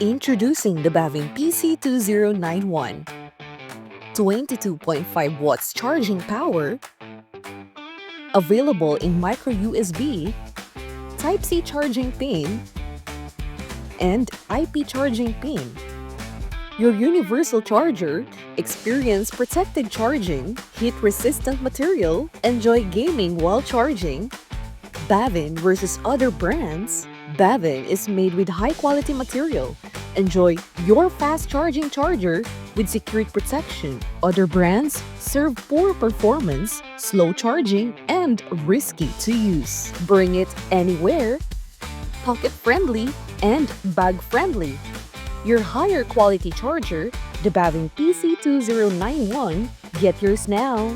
Introducing the BAVIN PC2091. 22.5 watts charging power, available in micro USB, Type-C charging pin, and IP charging pin. Your universal charger, experience protected charging, heat-resistant material, enjoy gaming while charging. BAVIN versus other brands. BAVIN is made with high-quality material. Enjoy your fast-charging charger with secured protection. Other brands serve poor performance, slow charging, and risky to use. Bring it anywhere. Pocket-friendly and bag-friendly. Your higher quality charger, the BAVIN PC2091. Get yours now.